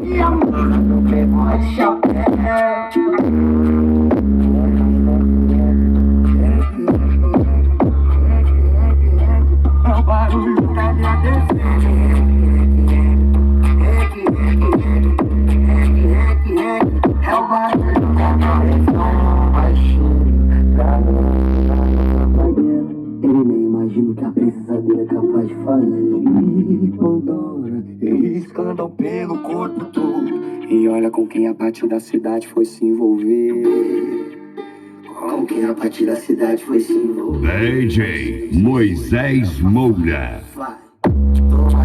E a mano pegou a chapéu. É o barulho da minha defesa. É o barulho da minha ele nem imagina o que a princesa dele é capaz de fazer. Pandora, eles andam pelo corpo todo. E olha com quem a parte da cidade foi se envolver. Com quem a parte da cidade foi se envolver. DJ Moisés Moura. Vai, toma